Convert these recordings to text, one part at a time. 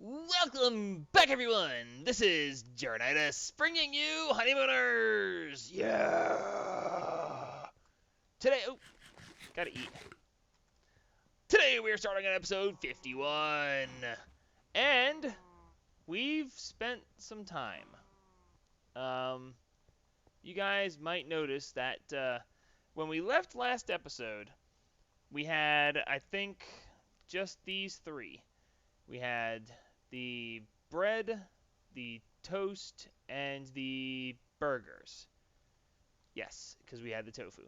Welcome back, everyone! This is Jaronitis bringing you Honeymooners! Yeah! Today, gotta eat. Today we are starting on episode 51. And we've spent some time. You guys might notice that when we left last episode, we had, I think, just these three. We had the bread, the toast, and the burgers. Yes, because we had the tofu.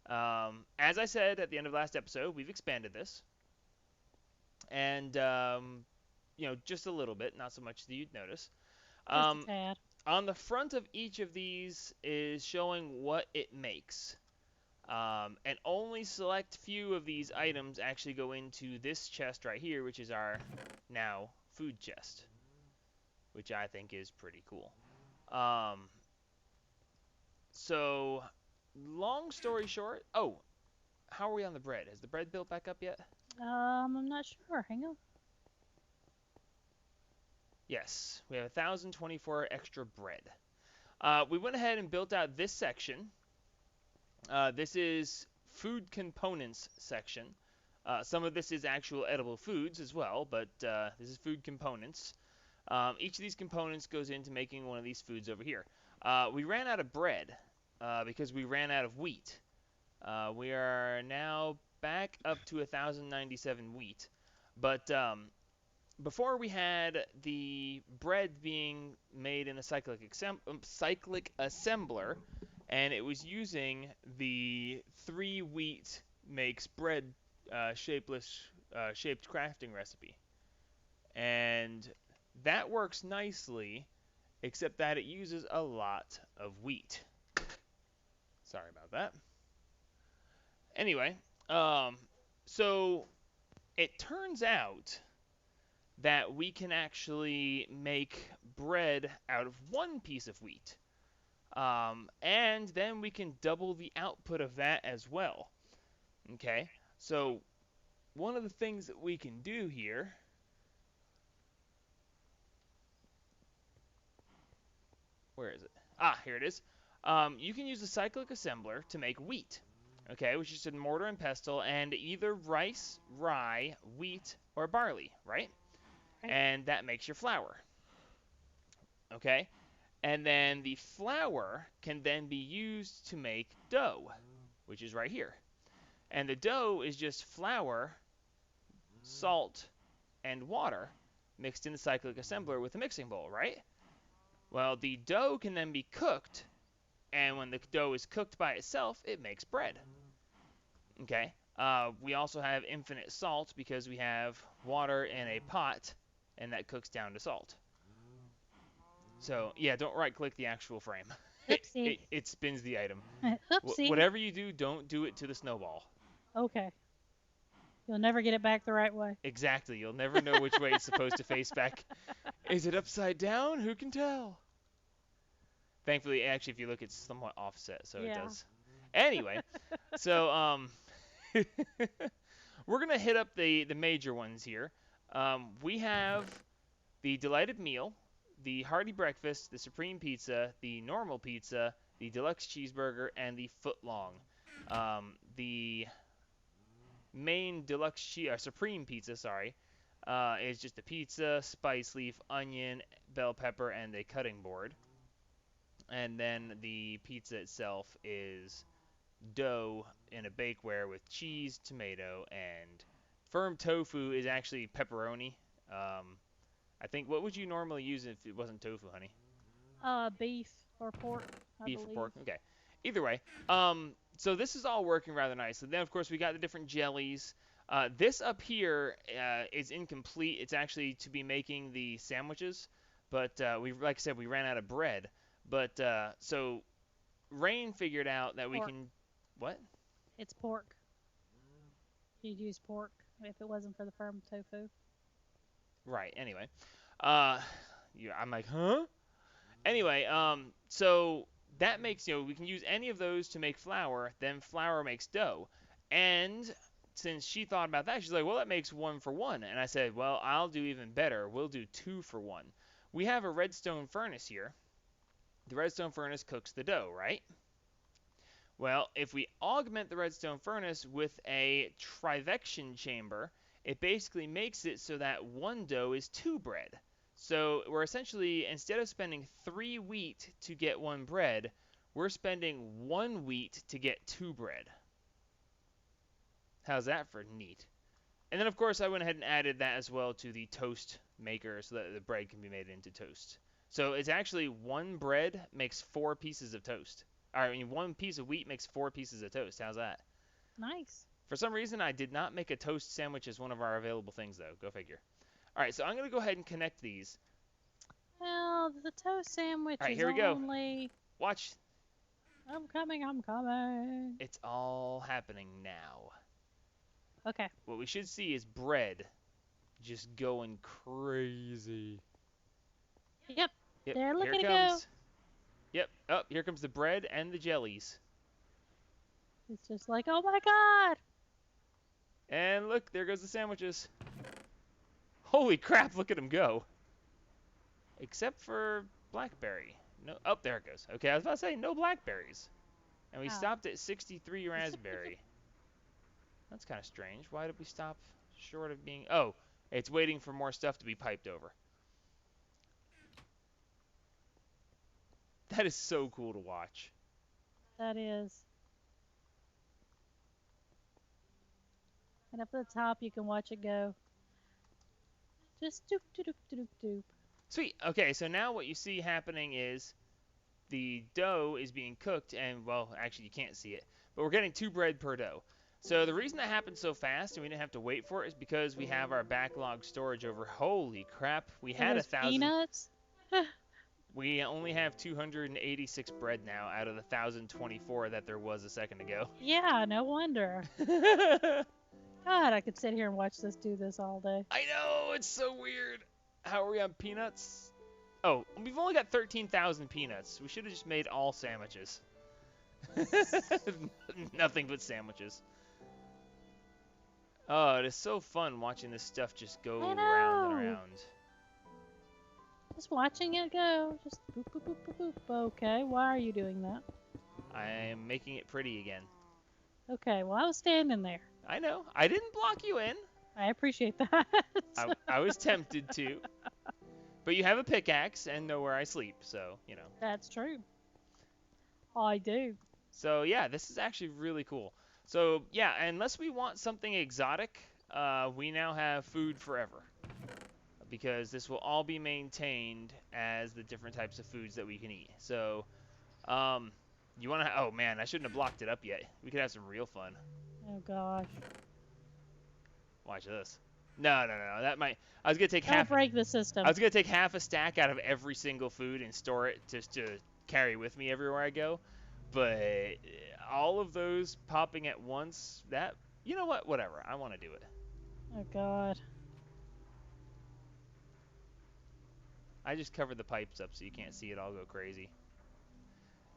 As I said at the end of last episode, we've expanded this. And, just a little bit, not so much that you'd notice. Just a tad. On the front of each of these is showing what it makes. And only select few of these items actually go into this chest right here, which is our now food chest, which I think is pretty cool. So, long story short, how are we on the bread? Has the bread built back up yet? I'm not sure. Hang on. Yes, we have 1,024 extra bread. We went ahead and built out this section. This is food components section. Some of this is actual edible foods as well, but this is food components. Each of these components goes into making one of these foods over here. We ran out of bread because we ran out of wheat. We are now back up to 1,097 wheat. But before we had the bread being made in a cyclic assembler, and it was using the 3 wheat makes bread shaped crafting recipe. And that works nicely, except that it uses a lot of wheat. Sorry about that. Anyway, so it turns out that we can actually make bread out of 1 piece of wheat. And then we can double the output of that as well. Okay, so one of the things that we can do here where is it? Here it is. You can use the cyclic assembler to make wheat, okay, which is a mortar and pestle, and either rice, rye, wheat, or barley, right? Right. And that makes your flour, okay? And then the flour can then be used to make dough, which is right here. And the dough is just flour, salt, and water mixed in the cyclic assembler with a mixing bowl, right? Well, the dough can then be cooked, and when the dough is cooked by itself, it makes bread. Okay? We also have infinite salt because we have water in a pot, and that cooks down to salt. So, yeah, don't right-click the actual frame. Oopsie. It spins the item. Oopsie. Whatever you do, don't do it to the snowball. Okay. You'll never get it back the right way. Exactly. You'll never know which way it's supposed to face back. Is it upside down? Who can tell? Thankfully, actually, if you look, it's somewhat offset, so Yeah. it does. Anyway, so we're gonna hit up the major ones here. We have the delighted meal, the hearty breakfast, the supreme pizza, the normal pizza, the deluxe cheeseburger, and the footlong. The main supreme pizza, is just a pizza, spice leaf, onion, bell pepper, and a cutting board. And then the pizza itself is dough in a bakeware with cheese, tomato, and firm tofu is actually pepperoni. I think, what would you normally use if it wasn't tofu, honey? Beef or pork, I Beef or believe. pork? Okay. Either way, so this is all working rather nicely. Then, of course, we got the different jellies. This up here is incomplete. It's actually to be making the sandwiches, but like I said, we ran out of bread. But so Rain figured out that we Pork. can. What? It's pork. You'd use pork if it wasn't for the firm tofu. Right. Anyway, I'm like, huh? Anyway, so that makes we can use any of those to make flour. Then flour makes dough, and since she thought about that, she's like, well, that makes 1 for 1. And I said, well, I'll do even better. We'll do 2 for 1. We have a redstone furnace here. The redstone furnace cooks the dough, right? Well, if we augment the redstone furnace with a trivection chamber, it basically makes it so that 1 dough is 2 bread. So we're essentially, instead of spending 3 wheat to get 1 bread, we're spending 1 wheat to get 2 bread. How's that for neat? And then, of course, I went ahead and added that as well to the toast maker so that the bread can be made into toast. So it's actually 1 bread makes 4 pieces of toast. I mean, 1 piece of wheat makes 4 pieces of toast. How's that? Nice. For some reason, I did not make a toast sandwich as one of our available things, though. Go figure. All right, so I'm going to go ahead and connect these. Well, the toast sandwich All right, is here we go. only... Watch. I'm coming, I'm coming. It's all happening now. Okay. What we should see is bread just going crazy. Yep. Yep, They're here looking it to go. comes. Yep. Oh, here comes the bread and the jellies. It's just like, oh my god. And look, there goes the sandwiches. Holy crap, look at them go. Except for blackberry. No, oh, there it goes. Okay, I was about to say no blackberries. And we Oh. stopped at 63 raspberry. That's kind of strange. Why did we stop short of being... Oh, it's waiting for more stuff to be piped over. That is so cool to watch. That is. And up at the top, you can watch it go. Just doop, doop, doop, doop, doop. Sweet. Okay, so now what you see happening is the dough is being cooked, and, well, actually you can't see it, but we're getting 2 bread per dough. So the reason that happened so fast and we didn't have to wait for it is because we have our backlog storage over. Holy crap, we had Those 1,000. peanuts? We only have 286 bread now out of the 1,024 that there was a second ago. Yeah, no wonder. God, I could sit here and watch this do this all day. I know, it's so weird. How are we on peanuts? Oh, we've only got 13,000 peanuts. We should have just made all sandwiches. Nothing but sandwiches. Oh, it is so fun watching this stuff just go I round and know. around. Just watching it go. Just boop, boop, boop, boop, boop. Okay, why are you doing that? I am making it pretty again. Okay, well, I was standing there. I know. I didn't block you in. I appreciate that. I was tempted to. But you have a pickaxe and know where I sleep, so, you know. That's true. I do. So, yeah, this is actually really cool. So, yeah, unless we want something exotic, we now have food forever. Because this will all be maintained as the different types of foods that we can eat. So, you want to... Oh, man, I shouldn't have blocked it up yet. We could have some real fun. Oh, gosh. Watch this. No. That might... I was going to take Don't half... break the system. I was going to take half a stack out of every single food and store it just to carry with me everywhere I go. But all of those popping at once, that... You know what? Whatever. I want to do it. Oh, God. I just covered the pipes up so you can't see it all go crazy.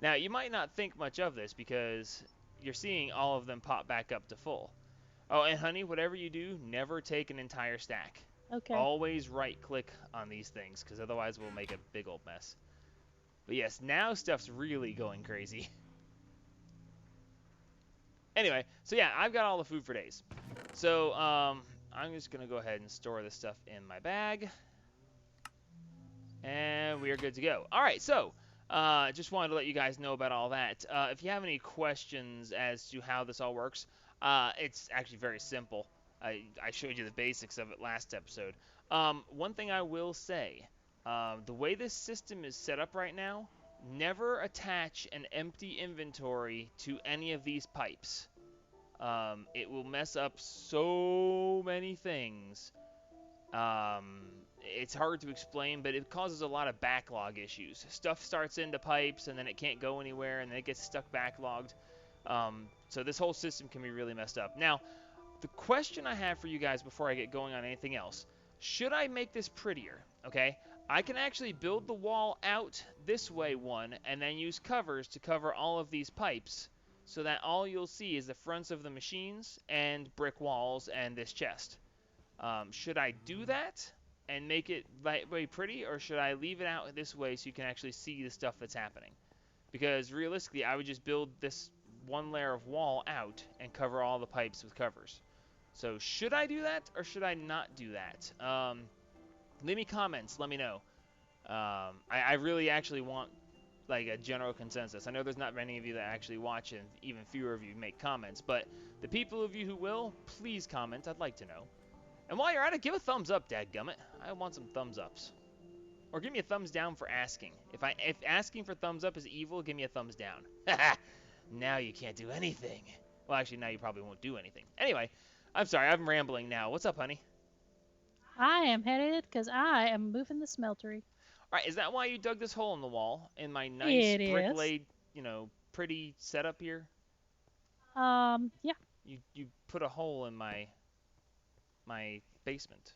Now, you might not think much of this because you're seeing all of them pop back up to full. Oh, and honey, whatever you do, never take an entire stack. Okay. Always right-click on these things because otherwise we'll make a big old mess. But yes, now stuff's really going crazy. Anyway, so yeah, I've got all the food for days. So I'm just going to go ahead and store this stuff in my bag. And we are good to go. All right, so just wanted to let you guys know about all that. If you have any questions as to how this all works, it's actually very simple. I showed you the basics of it last episode. One thing I will say, the way this system is set up right now, never attach an empty inventory to any of these pipes. It will mess up so many things. It's hard to explain, but it causes a lot of backlog issues. Stuff starts into pipes, and then it can't go anywhere, and then it gets stuck backlogged. So this whole system can be really messed up. Now, the question I have for you guys before I get going on anything else, should I make this prettier? Okay, I can actually build the wall out this way one, and then use covers to cover all of these pipes. so that all you'll see is the fronts of the machines and brick walls and this chest. Should I do that and make it very pretty, or should I leave it out this way so you can actually see the stuff that's happening? Because realistically, I would just build this one layer of wall out and cover all the pipes with covers. So should I do that or should I not do that? Leave me comments. Let me know. I really actually want like a general consensus. I know there's not many of you that actually watch, and even fewer of you make comments, but the people of you who will, please comment. I'd like to know. And while you're at it, give a thumbs up, dadgummit. I want some thumbs ups. Or give me a thumbs down for asking. If asking for thumbs up is evil, give me a thumbs down. Now you can't do anything. Well, actually, now you probably won't do anything. Anyway, I'm sorry, I'm rambling now. What's up, honey? I am headed because I am moving the smeltery. All right, is that why you dug this hole in the wall in my nice It brick is. laid, pretty setup here? Yeah, You put a hole in my basement,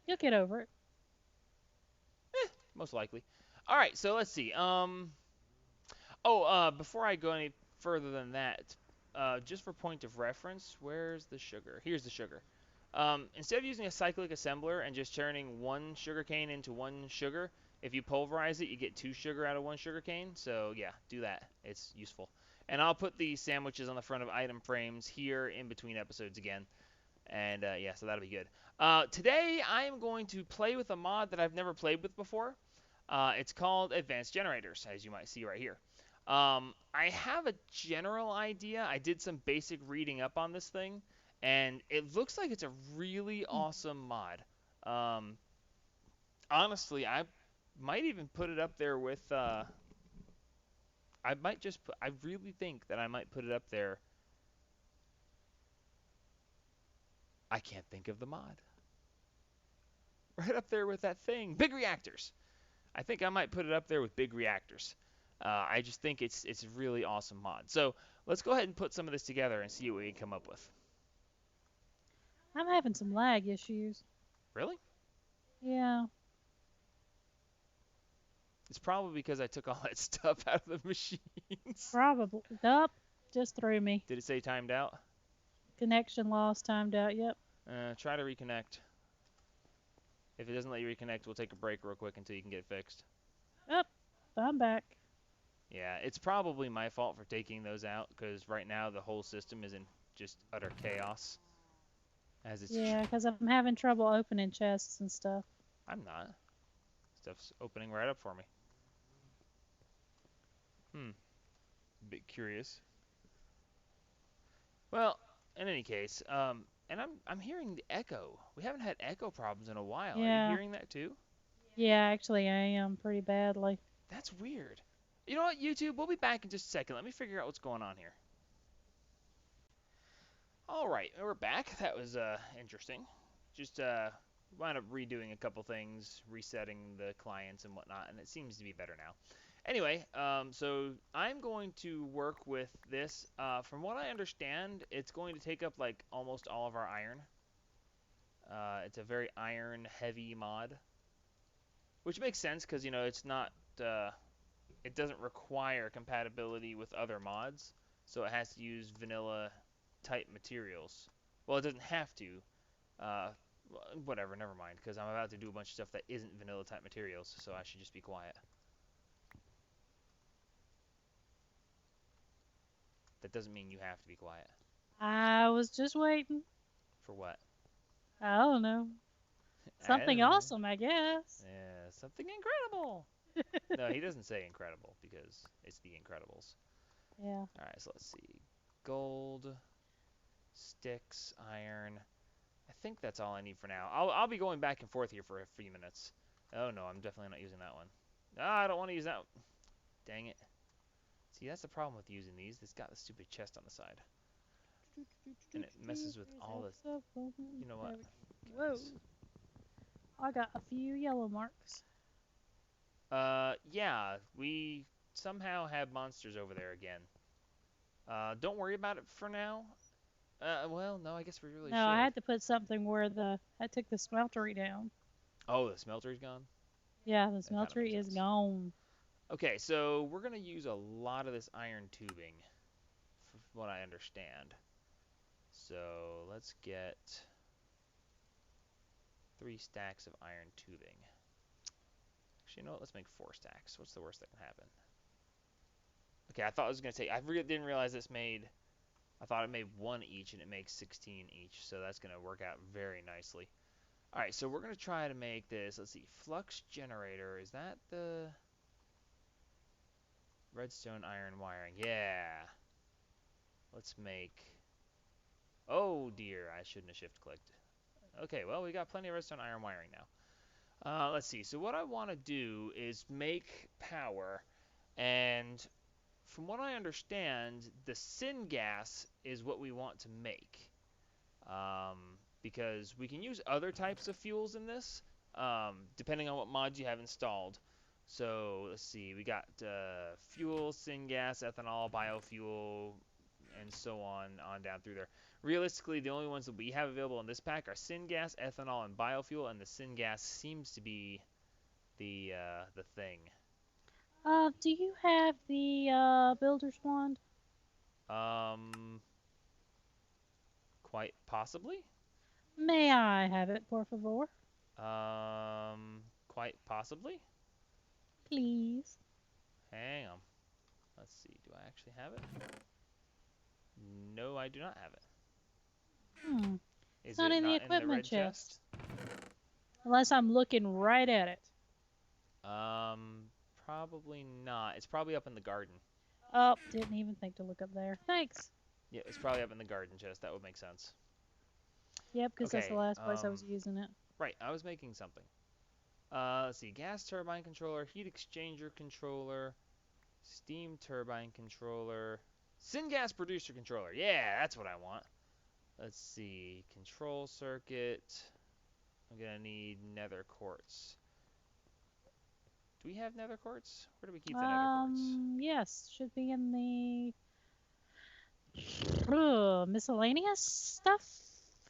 you'll get over it. most likely. All right, so let's see. Before I go any further than that, just for point of reference, where's the sugar? Here's the sugar. Instead of using a cyclic assembler and just turning one sugar cane into one sugar, if you pulverize it, you get two sugar out of one sugar cane. So yeah, do that. It's useful. And I'll put the sandwiches on the front of item frames here in between episodes again. And yeah, so that'll be good. Today I am going to play with a mod that I've never played with before. It's called Advanced Generators, as you might see right here. I have a general idea. I did some basic reading up on this thing, and it looks like it's a really awesome mod. Um, Honestly, I might even put it up there with. I might just put. I really think that I might put it up there. I can't think of the mod. Right up there with that thing, big reactors. I think I might put it up there with big reactors. I just think it's a really awesome mod. So let's go ahead and put some of this together and see what we can come up with. I'm having some lag issues. Really? Yeah, It's probably because I took all that stuff out of the machines. probably. Nope, just threw me. Did it say timed out? Connection lost, timed out. Yep. Try to reconnect. If it doesn't let you reconnect, we'll take a break real quick until you can get it fixed. Up, I'm back. Yeah, it's probably my fault for taking those out because right now the whole system is in just utter chaos. As it's, Yeah, because I'm having trouble opening chests and stuff. I'm not. Stuff's opening right up for me. Bit curious. Well, in any case, and I'm hearing the echo. We haven't had echo problems in a while. Are you Yeah, hearing that too? yeah, actually, I am pretty badly. That's weird. You know what, YouTube? We'll be back in just a second. Let me figure out what's going on here. All right, we're back. That was interesting. Just wound up redoing a couple things, resetting the clients and whatnot, and it seems to be better now. Anyway, so I'm going to work with this. From what I understand, it's going to take up like almost all of our iron. It's a very iron-heavy mod, which makes sense because it's not. It doesn't require compatibility with other mods, so it has to use vanilla type materials. Well, it doesn't have to. Uh, Whatever, never mind, because I'm about to do a bunch of stuff that isn't vanilla type materials, so I should just be quiet. That doesn't mean you have to be quiet. I was just waiting. For what? I don't know. I Something don't know. awesome, I guess. Yeah, something incredible. No, he doesn't say incredible because it's the Incredibles. Yeah. All right, so let's see. Gold, sticks, iron. I think that's all I need for now. I'll be going back and forth here for a few minutes. Oh no, I'm definitely not using that one. Ah, I don't want to use that. Dang it. See, that's the problem with using these. It's got the stupid chest on the side. And it messes with all the... You know what? Whoa. I got a few yellow marks. Yeah, we somehow have monsters over there again. Don't worry about it for now. Well, no, I guess we really No, should. I had to put something where I took the smeltery down. Oh, the smelter's gone? Yeah, the That kind of makes smeltery is sense. gone. Okay, so we're gonna use a lot of this iron tubing, from what I understand. So let's get 3 stacks of iron tubing. Actually, you know what? Let's make 4 stacks. What's the worst that can happen? Okay, I thought it was gonna take. Didn't realize this made. I thought it made one each, and it makes 16 each. So that's gonna work out very nicely. All right, so we're gonna try to make this. Let's see, flux generator. Is that the redstone iron wiring? Yeah. Let's make. Oh dear, I shouldn't have shift clicked. Okay, well we got plenty of redstone iron wiring now. Let's see. So what I want to do is make power, and from what I understand, the syngas is what we want to make. Um, because we can use other types of fuels in this, depending on what mods you have installed. So let's see, we got fuel, syngas, ethanol, biofuel, and so on down through there. Realistically, the only ones that we have available in this pack are syngas, ethanol, and biofuel, and the syngas seems to be the thing. Do you have the builder's wand? Um, quite possibly. May I have it, por favor? Quite possibly. Please. Hang on. Let's see. Do I actually have it? No, I do not have it. Hmm. It's Is not it in the not in the equipment red chest. chest? Unless I'm looking right at it. Probably not. It's probably up in the garden. Oh, didn't even think to look up there. Thanks. Yeah, it's probably up in the garden chest. That would make sense. Yep, because that's the Okay. last place I was using it. Right. I was making something. Let's see. Gas turbine controller, heat exchanger controller, steam turbine controller, syngas producer controller. Yeah, that's what I want. Let's see. Control circuit. I'm gonna need nether quartz. Do we have nether quartz? Where do we keep the nether quartz? Yes, should be in the miscellaneous stuff.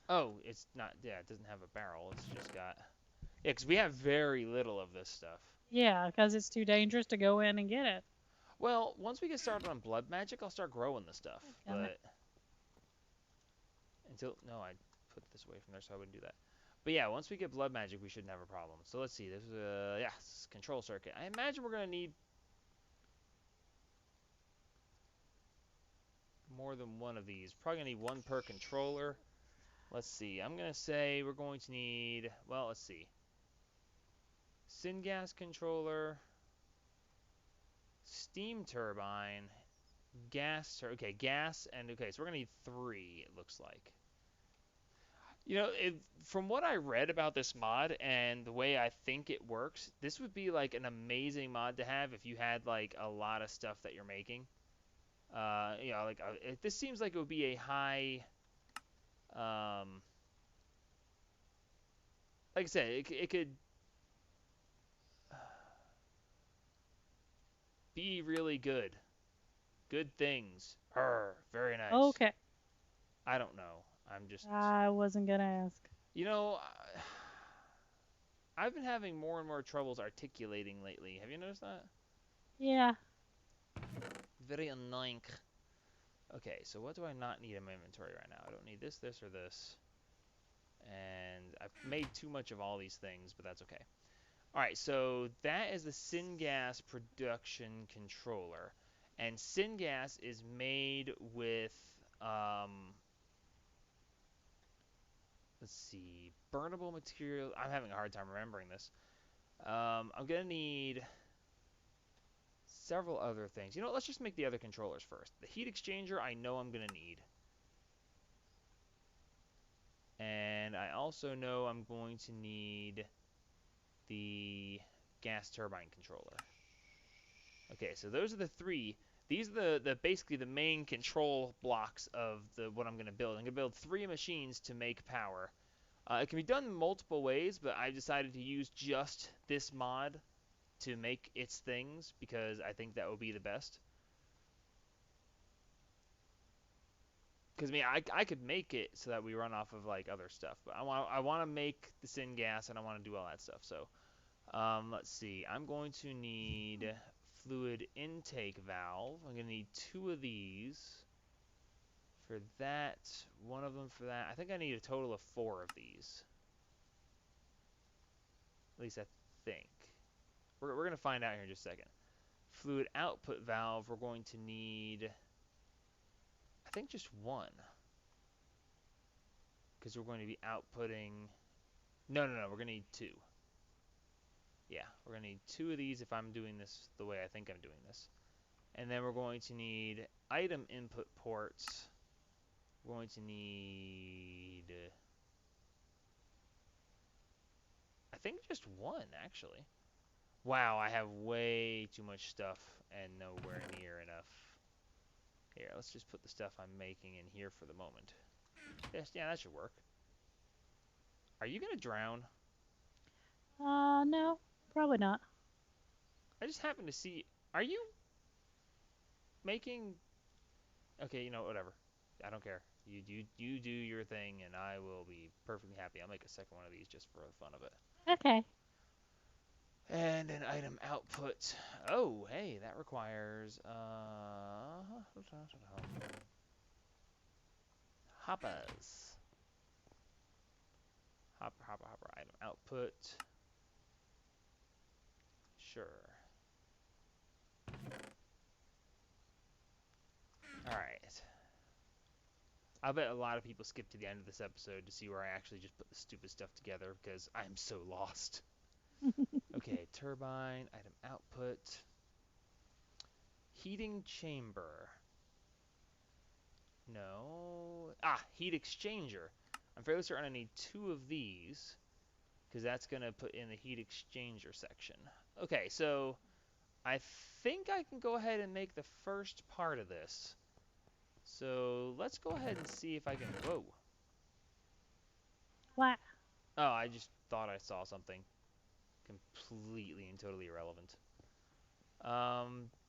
Oh, it's not. Yeah, it doesn't have a barrel. It's just got. Yeah, because we have very little of this stuff. Yeah, because it's too dangerous to go in and get it. Well, once we get started on blood magic, I'll start growing the stuff. Damn it. But until no, I put this away from there so I wouldn't do that. But yeah, once we get blood magic, we shouldn't have a problem. So let's see. This is yes, control circuit. I imagine we're gonna need more than one of these. Probably gonna need one per controller. Let's see. I'm gonna say we're going to need. Well, let's see. Syngas controller, steam turbine, okay, gas, and okay, so we're gonna need 3. It looks like. From what I read about this mod and the way I think it works, this would be like an amazing mod to have if you had like a lot of stuff that you're making. This seems like it would be a high, um, like I said, it could be really good. Good things. Very nice. Okay, I don't know. I'm just, I wasn't gonna ask. you know, I've been having more and more troubles articulating lately. Have you noticed that? Yeah. Very annoying. Okay, so what do I not need in my inventory right now? I don't need this, or this. And I've made too much of all these things, but that's okay. Alright, so that is the syngas production controller. And syngas is made with, let's see, burnable material. I'm having a hard time remembering this. I'm going to need several other things. You know what, let's just make the other controllers first. The heat exchanger I know I'm going to need. And I also know I'm going to need the gas turbine controller. Okay, so those are the 3. These are the basically the main control blocks of the what I'm going to build. I'm going to build 3 machines to make power. It can be done multiple ways, but I decided to use just this mod to make its things because I think that would be the best. Because I mean, I could make it so that we run off of like other stuff, but I want to make the syngas and I want to do all that stuff. So let's see. I'm going to need fluid intake valve. I'm going to need 2 of these for that, 1 of them for that. I think I need a total of 4 of these. At least I think. We're going to find out here in just a second. Fluid output valve, we're going to need, I think, just 1. Because we're going to be outputting, no, we're going to need 2. Yeah, we're going to need 2 of these if I'm doing this the way I think I'm doing this. And then we're going to need item input ports. We're going to need, I think, just 1, actually. Wow, I have way too much stuff and nowhere near enough. Here, let's just put the stuff I'm making in here for the moment. Yes, yeah, that should work. Are you going to drown? No, probably not. I just happened to see, are you making, okay, whatever. I don't care. You do your thing, and I will be perfectly happy. I'll make a second one of these just for the fun of it. Okay. And an item output. Oh, hey, that requires hoppers. Hopper. Item output. Sure. All right. I bet a lot of people skip to the end of this episode to see where I actually just put the stupid stuff together because I'm so lost. Okay, turbine, item output, heating chamber. No. Heat exchanger. I'm fairly certain I need 2 of these because that's going to put in the heat exchanger section. Okay, so I think I can go ahead and make the first part of this. So let's go ahead and see if I can, whoa. What? Oh, I just thought I saw something completely and totally irrelevant.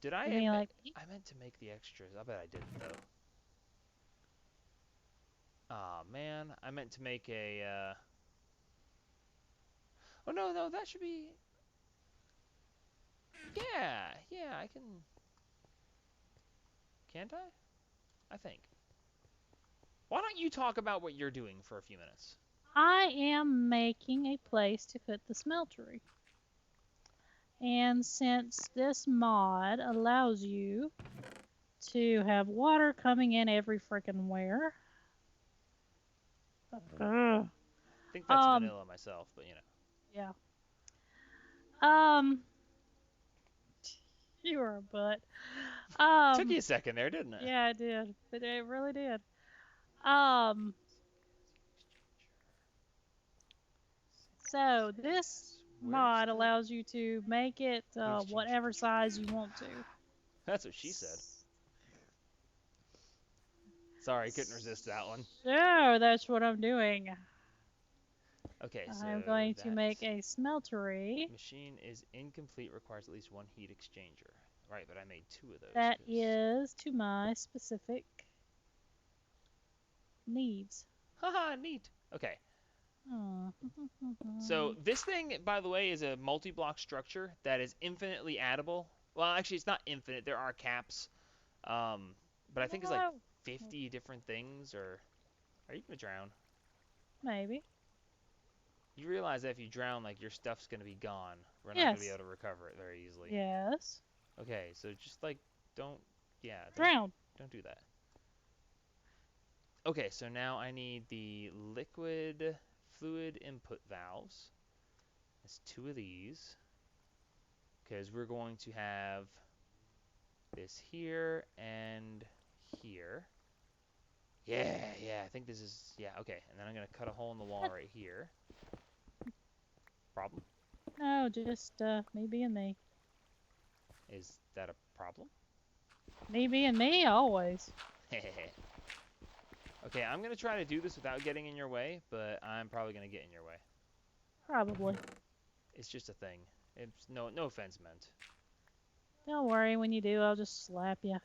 Did I You mean like me? I meant to make the extras. I bet I didn't though. Aw, man, I meant to make a oh no, that should be, yeah, I can, can't I think. Why don't you talk about what you're doing for a few minutes? I am making a place to put the smeltery. And since this mod allows you to have water coming in every freaking where. I think that's vanilla myself, but Yeah. You are a butt. Took you a second there, didn't it? Yeah, it did. It really did. Um, so this mod allows you to make it whatever size you want to. That's what she said. Sorry, couldn't resist that one. So that's what I'm doing. Okay, so I'm going to make a smeltery. Machine is incomplete, requires at least 1 heat exchanger. Right, but I made 2 of those. That is to my specific needs. Haha, neat. Okay. So this thing, by the way, is a multi-block structure that is infinitely addable. Well, actually, it's not infinite. There are caps. But I think it's like 50 different things, or are you gonna drown? Maybe. You realize that if you drown, like, your stuff's gonna be gone. We're not gonna be able to recover it very easily. Yes. Okay, so just like don't drown. Don't do that. Okay, so now I need the liquid fluid input valves. That's 2 of these. Because we're going to have this here and here. Yeah, I think this is, yeah, okay. And then I'm going to cut a hole in the wall right here. Problem? No, just me being me. Is that a problem? Me being me, always. Okay, I'm going to try to do this without getting in your way, but I'm probably going to get in your way. Probably. It's just a thing. It's no offense meant. Don't worry, when you do, I'll just slap you.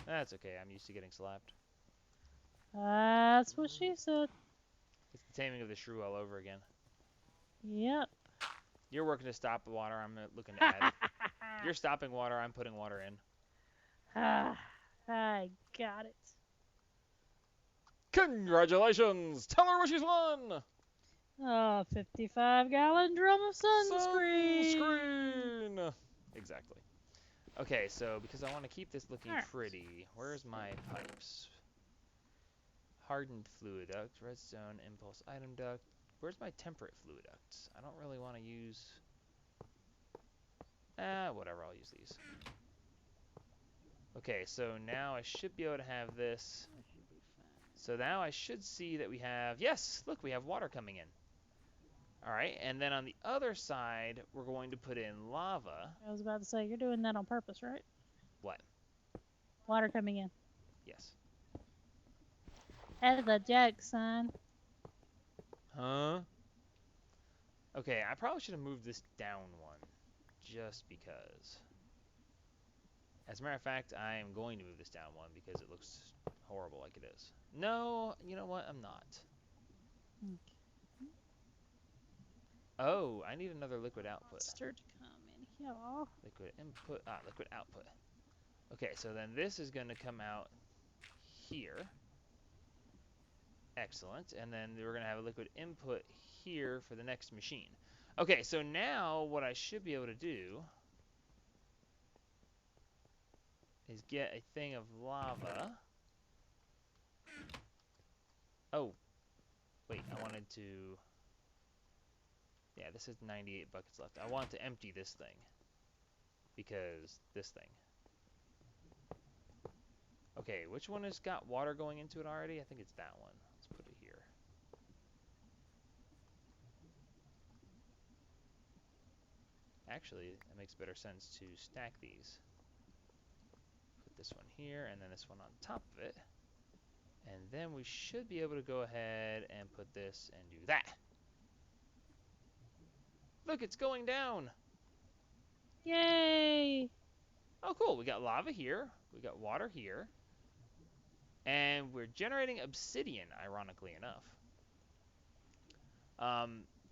That's okay, I'm used to getting slapped. That's what she said. It's the taming of the shrew all over again. Yep. You're working to stop the water, I'm looking to add it. You're stopping water. I'm putting water in. Ah, I got it. Congratulations! Tell her what she's won! Oh, 55-gallon drum of sunscreen. Sunscreen! Exactly. Okay, so because I want to keep this looking Alright. pretty, where's my pipes? Hardened fluid duct, redstone, impulse item duct. Where's my temperate fluid ducts? I don't really want to use... whatever, I'll use these. Okay, so now I should be able to have this. That should be fine. So now I should see that we have... Yes! Look, we have water coming in. Alright, and then on the other side, we're going to put in lava. I was about to say, you're doing that on purpose, right? What? Water coming in. Yes. That's a joke, son. Huh? Okay, I probably should have moved this down one. Just because. As a matter of fact, I am going to move this down one because it looks horrible like it is. No, you know what? I'm not. Okay. Oh, I need another liquid output. Monster to come in here. Liquid input, liquid output. Okay, so then this is going to come out here. Excellent. And then we're going to have a liquid input here for the next machine. Okay, so now what I should be able to do is get a thing of lava. Oh, wait, I wanted to... Yeah, this is 98 buckets left. I want to empty this thing. Because this thing. Okay, which one has got water going into it already? I think it's that one. Let's put it here. Actually, it makes better sense to stack these. Put this one here, and then this one on top of it. And then we should be able to go ahead and put this and do that. Look, it's going down. Yay! Oh, cool. We got lava here. We got water here. And we're generating obsidian, ironically enough.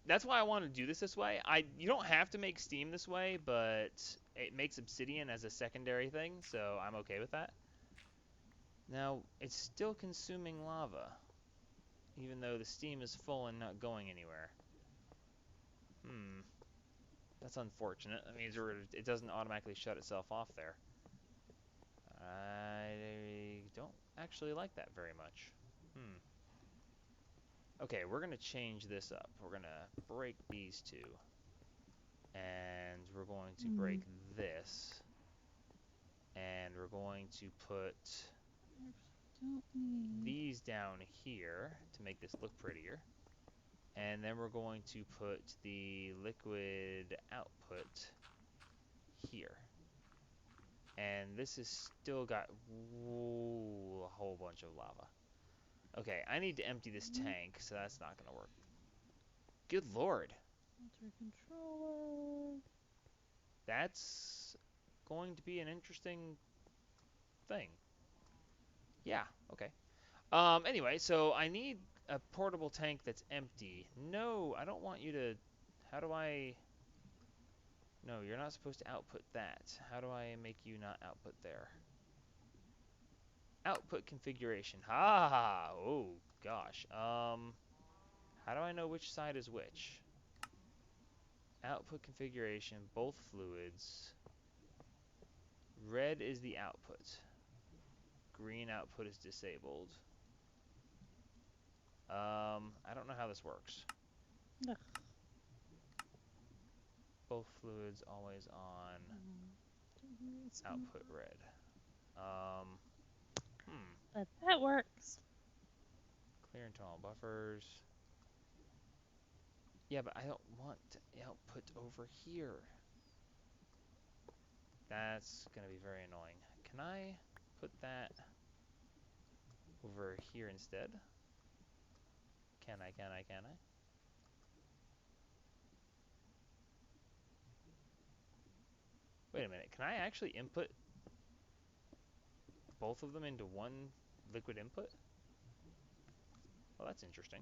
That's why I want to do this way. You don't have to make steam this way, but it makes obsidian as a secondary thing, so I'm okay with that. Now, it's still consuming lava, even though the steam is full and not going anywhere. That's unfortunate. That means it doesn't automatically shut itself off there. I don't actually like that very much. Okay, we're going to change this up. We're going to break these two. And we're going to break this. And we're going to put these down here to make this look prettier. And then we're going to put the liquid output here. And this has still got a whole bunch of lava. Okay, I need to empty this tank, so that's not going to work. Good lord. Filter controller. That's going to be an interesting thing. Yeah, okay. Anyway, so I need a portable tank that's empty. No, I don't want you to... How do I... No, you're not supposed to output that. How do I make you not output there? Output configuration. Ha! Oh, gosh. How do I know which side is which? Output configuration, both fluids. Red is the output. Green output is disabled. I don't know how this works. Ugh. Both fluids always on. Output red. But that works. Clear internal buffers. Yeah, but I don't want output over here. That's going to be very annoying. Can I put that over here instead? Can I? Wait a minute. Can I actually input both of them into one liquid input? Well, that's interesting.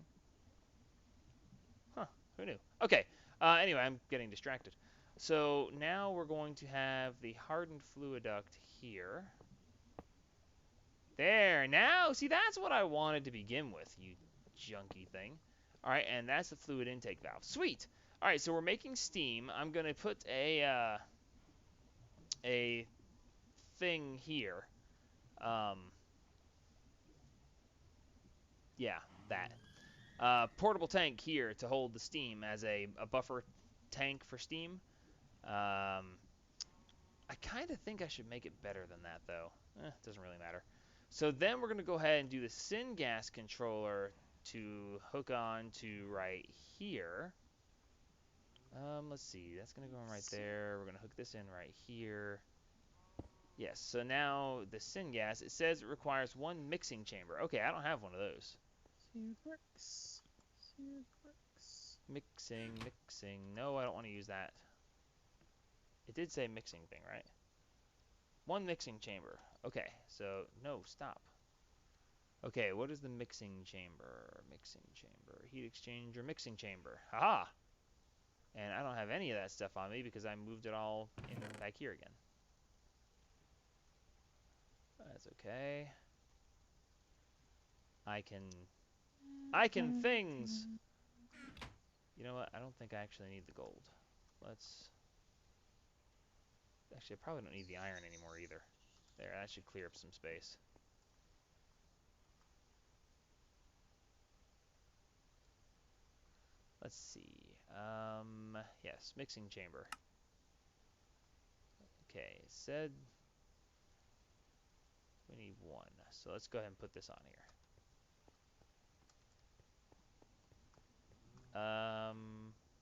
Huh. Who knew? Okay. Anyway, I'm getting distracted. So now we're going to have the hardened fluid duct here. There, now, see, that's what I wanted to begin with, you junky thing. All right, and that's the fluid intake valve. Sweet. All right, so we're making steam. I'm gonna put a thing here. Um, yeah, that. Portable tank here to hold the steam as a buffer tank for steam. I kind of think I should make it better than that, though. Doesn't really matter. So then we're going to go ahead and do the syngas controller to hook on to right here. Let's see. That's going to go in right there. We're going to hook this in right here. Yes, so now the syngas, it says it requires one mixing chamber. Okay, I don't have one of those. See if it works. See if it works. Mixing. No, I don't want to use that. It did say mixing thing, right? One mixing chamber. Okay, so no, stop. Okay, what is the mixing chamber? Mixing chamber, heat exchanger, mixing chamber. Haha! And I don't have any of that stuff on me because I moved it all in back here again. That's okay. I can things. You know what? I don't think I actually need the gold. Actually, I probably don't need the iron anymore either. There, that should clear up some space. Let's see. Yes, mixing chamber. Okay, said we need one. So let's go ahead and put this on here.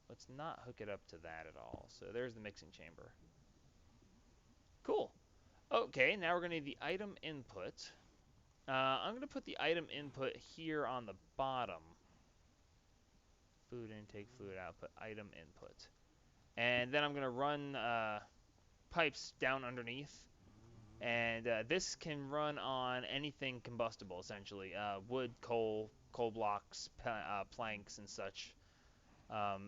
Let's not hook it up to that at all. So there's the mixing chamber. Cool. Okay, now we're going to need the item input. I'm going to put the item input here on the bottom. Food intake, fluid output, item input. And then I'm going to run pipes down underneath. And this can run on anything combustible, essentially. Wood, coal blocks, planks, and such.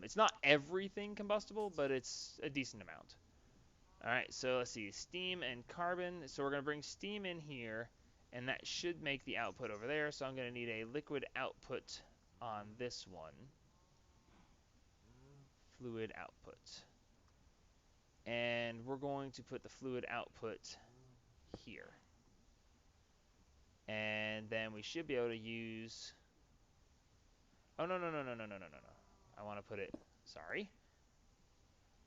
It's not everything combustible, but it's a decent amount. Alright, so let's see. Steam and carbon. So we're going to bring steam in here, and that should make the output over there. So I'm going to need a liquid output on this one. Fluid output. And we're going to put the fluid output here. And then we should be able to use... Oh, no. I want to put it... Sorry.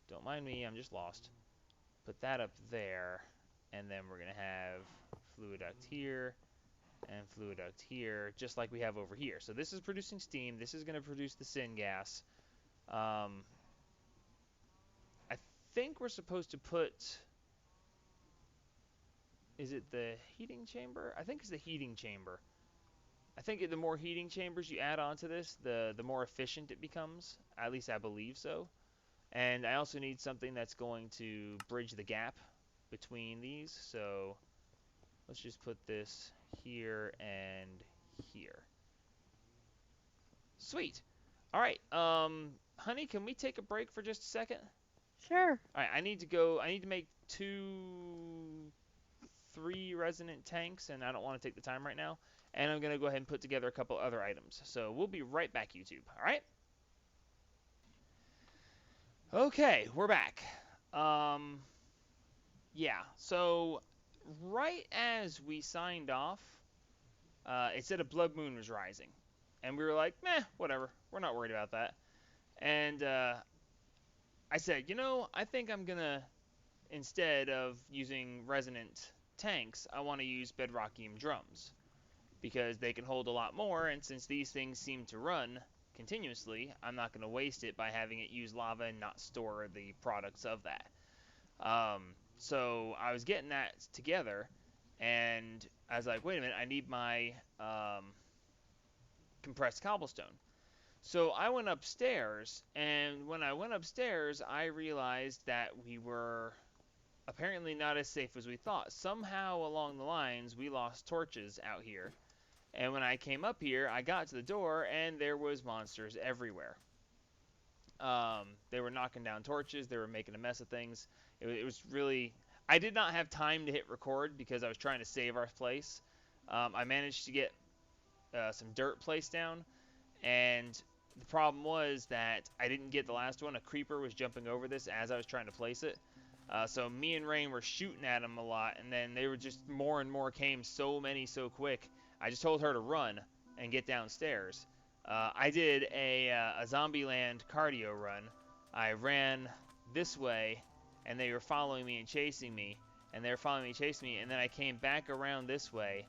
Don't mind me, I'm just lost. Put that up there, and then we're going to have fluid duct here, and fluid duct here, just like we have over here. So this is producing steam, this is going to produce the syngas. I think we're supposed to put... Is it the heating chamber? I think it's the heating chamber. I think the more heating chambers you add onto this, the more efficient it becomes. At least I believe so. And I also need something that's going to bridge the gap between these. So let's just put this here and here. Sweet. All right. Honey, can we take a break for just a second? Sure. All right. I need to make 3 resonant tanks, and I don't want to take the time right now. And I'm going to go ahead and put together a couple other items. So we'll be right back, YouTube. All right? Okay, we're back. Yeah, so right as we signed off, it said a blood moon was rising. And we were like, meh, whatever. We're not worried about that. And I said, I think I'm going to, instead of using resonant tanks, I want to use bedrockium drums. Because they can hold a lot more, and since these things seem to run continuously, I'm not going to waste it by having it use lava and not store the products of that. So I was getting that together, and I was like, wait a minute, I need my compressed cobblestone. So I went upstairs, and when I went upstairs, I realized that we were apparently not as safe as we thought. Somehow along the lines, we lost torches out here. And when I came up here, I got to the door, and there was monsters everywhere. They were knocking down torches. They were making a mess of things. It was really. I did not have time to hit record because I was trying to save our place. I managed to get some dirt placed down, and the problem was that I didn't get the last one. A creeper was jumping over this as I was trying to place it. So me and Rain were shooting at him a lot, and then they were just more and more came, so many so quick. I just told her to run and get downstairs. I did a Zombieland cardio run. I ran this way, and they were following me and chasing me, and they were following me and chasing me, and then I came back around this way,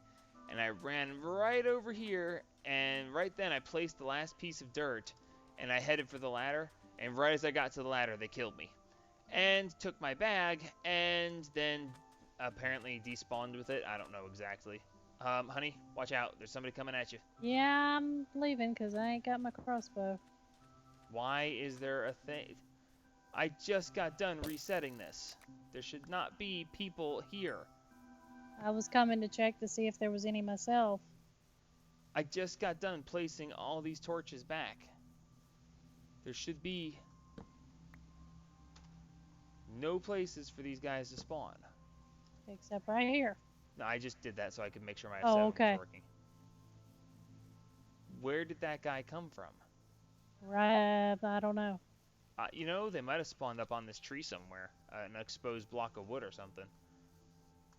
and I ran right over here, and right then I placed the last piece of dirt, and I headed for the ladder, and right as I got to the ladder, they killed me. And took my bag, and then apparently despawned with it. I don't know exactly. Honey, watch out. There's somebody coming at you. Yeah, I'm leaving because I ain't got my crossbow. Why is there a thing? I just got done resetting this. There should not be people here. I was coming to check to see if there was any myself. I just got done placing all these torches back. There should be no places for these guys to spawn. Except right here. No, I just did that so I could make sure my Oh, F7 okay. was working. Where did that guy come from? Right, I don't know. You know, they might have spawned up on this tree somewhere, an exposed block of wood or something.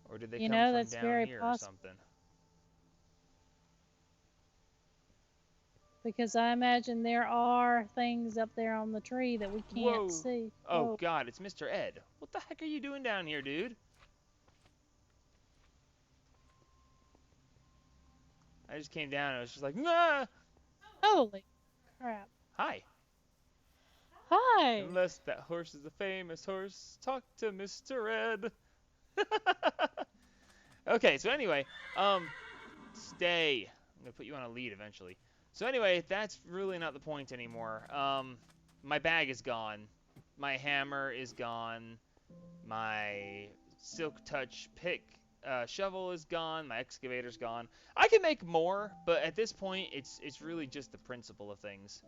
Or did they come from That's down very here or possible. something? Because I imagine there are things up there on the tree that we can't Whoa! see. Oh Whoa. God, it's Mr. Ed. What the heck are you doing down here, dude? I just came down and I was just like, nah! Holy crap. Hi. Hi. Unless that horse is a famous horse, talk to Mr. Ed. Okay, so anyway, stay. I'm gonna put you on a lead eventually. So anyway, that's really not the point anymore. My bag is gone. My hammer is gone. My silk touch pick shovel is gone. My excavator's gone. I can make more, but at this point, it's really just the principle of things.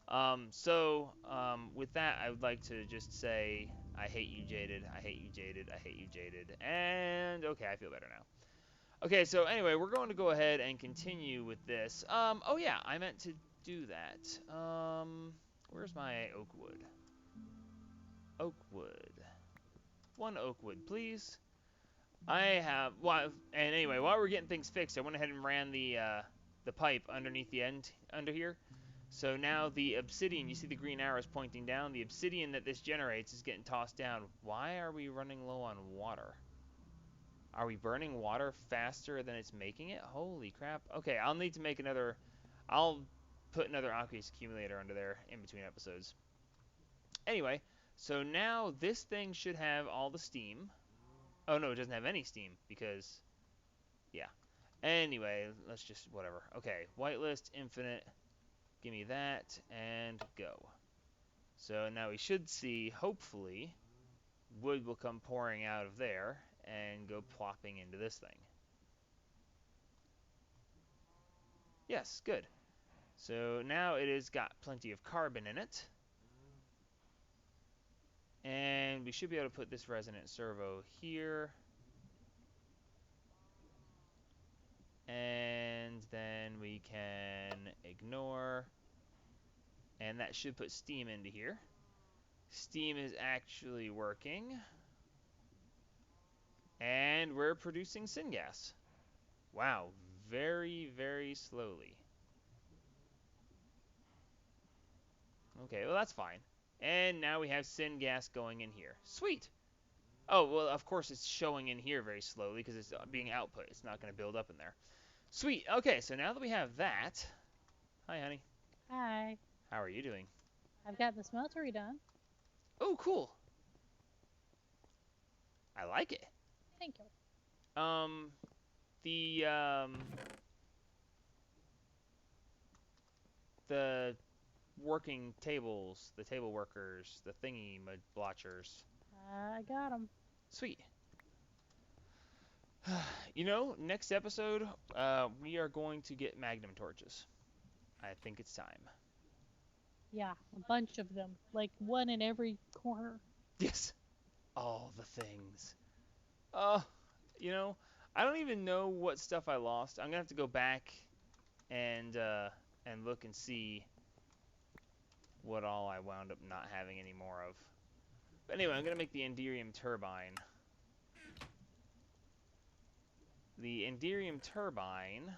With that, I would like to just say, I hate you, Jaded. I hate you, Jaded. I hate you, Jaded. And, okay, I feel better now. Okay, so anyway, we're going to go ahead and continue with this. Oh yeah, I meant to do that. Where's my oak wood? Oak wood. One oak wood, please. I have, well, and anyway, while we're getting things fixed, I went ahead and ran the pipe underneath the end, under here. So now the obsidian, you see the green arrows pointing down, the obsidian that this generates is getting tossed down. Why are we running low on water? Are we burning water faster than it's making it? Holy crap. Okay, I'll need to make another, I'll put another aqueous accumulator under there in between episodes. Anyway, so now this thing should have all the steam. Oh no, it doesn't have any steam because, yeah. Anyway, let's just, whatever. Okay, whitelist, infinite. Give me that, and go. So now we should see, hopefully, wood will come pouring out of there and go plopping into this thing. Yes, good. So now it has got plenty of carbon in it. And we should be able to put this resonant servo here. And then we can ignore. And that should put steam into here. Steam is actually working. And we're producing syngas. Wow, very, very slowly. Okay, well that's fine. And now we have syngas going in here. Sweet! Oh, well of course it's showing in here very slowly because it's being output. It's not going to build up in there. Sweet! Okay, so now that we have that... Hi, honey. Hi. How are you doing? I've got the smeltery done. Oh, cool! I like it. Thank you. The, the working tables, the table workers, the thingy blotchers. I got them. Sweet. You know, next episode, we are going to get magnum torches. I think it's time. Yeah, a bunch of them, like one in every corner. Yes, all the things. Uh, you know, I don't even know what stuff I lost. I'm gonna have to go back and look and see what all I wound up not having any more of. But anyway, I'm gonna make the Enderium turbine. The Enderium turbine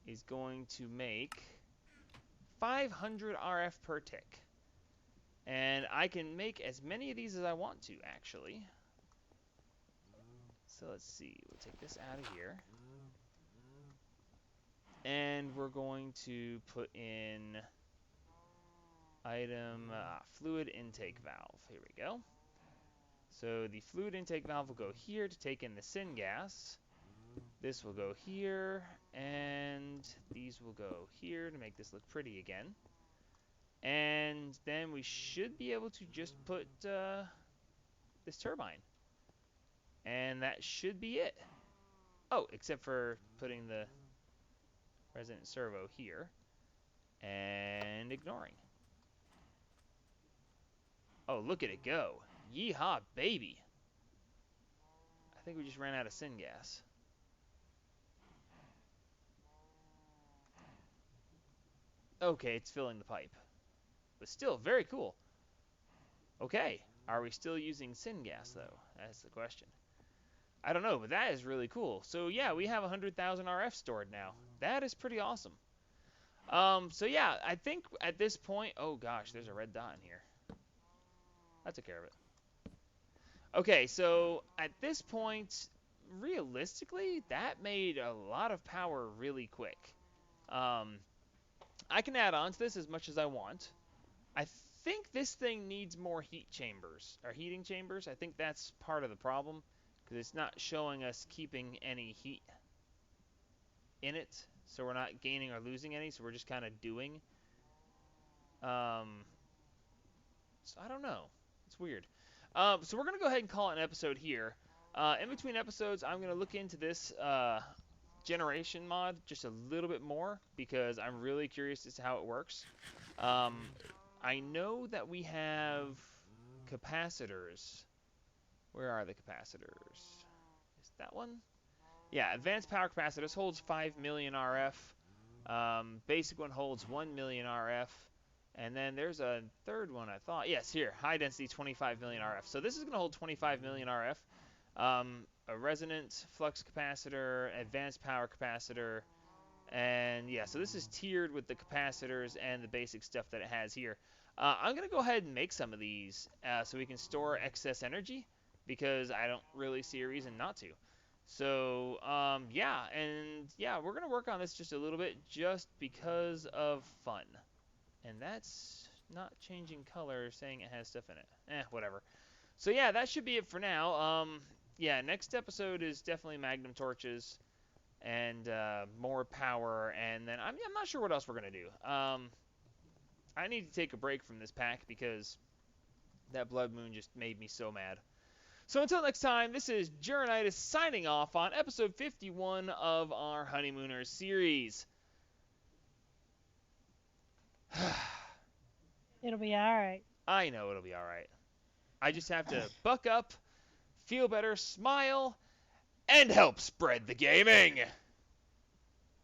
is going to make 500 RF per tick. And I can make as many of these as I want to, actually. So let's see. We'll take this out of here. And we're going to put in item fluid intake valve. Here we go. So the fluid intake valve will go here to take in the syngas. This will go here, and these will go here to make this look pretty again. And then we should be able to just put this turbine. And that should be it. Oh, except for putting the resonant servo here and ignoring. Oh, look at it go. Yeehaw, baby. I think we just ran out of syngas. Okay, it's filling the pipe. But still, very cool. Okay, are we still using syngas, though? That's the question. I don't know, but that is really cool. So yeah, we have 100,000 RF stored now. That is pretty awesome. So yeah, I think at this point, oh gosh, there's a red dot in here. I took care of it. Okay, so at this point, realistically, that made a lot of power really quick. Um, I can add on to this as much as I want. I think this thing needs more heat chambers, or heating chambers. I think that's part of the problem, because it's not showing us keeping any heat in it, so we're not gaining or losing any, so we're just kind of doing. Um, so I don't know. It's weird. So we're going to go ahead and call it an episode here. In between episodes, I'm going to look into this generation mod just a little bit more because I'm really curious as to how it works. Um, I know that we have capacitors. Where are the capacitors? Is that one? Yeah, advanced power capacitor. This holds 5 million RF. Basic one holds 1 million RF. And then there's a third one, I thought. Yes, here, high density 25 million RF. So this is going to hold 25 million RF. A resonant flux capacitor, advanced power capacitor, and yeah, so this is tiered with the capacitors and the basic stuff that it has here. I'm going to go ahead and make some of these so we can store excess energy because I don't really see a reason not to. So, yeah, and yeah, we're going to work on this just a little bit just because of fun. And that's not changing color, saying it has stuff in it. Whatever. So yeah, that should be it for now. Yeah, next episode is definitely Magnum torches and more power, and then I'm not sure what else we're gonna do. I need to take a break from this pack because that Blood Moon just made me so mad. So until next time, this is Juranitis signing off on episode 51 of our Honeymooners series. It'll be all right. I know it'll be alright. I just have to buck up, feel better, smile, and help spread the gaming!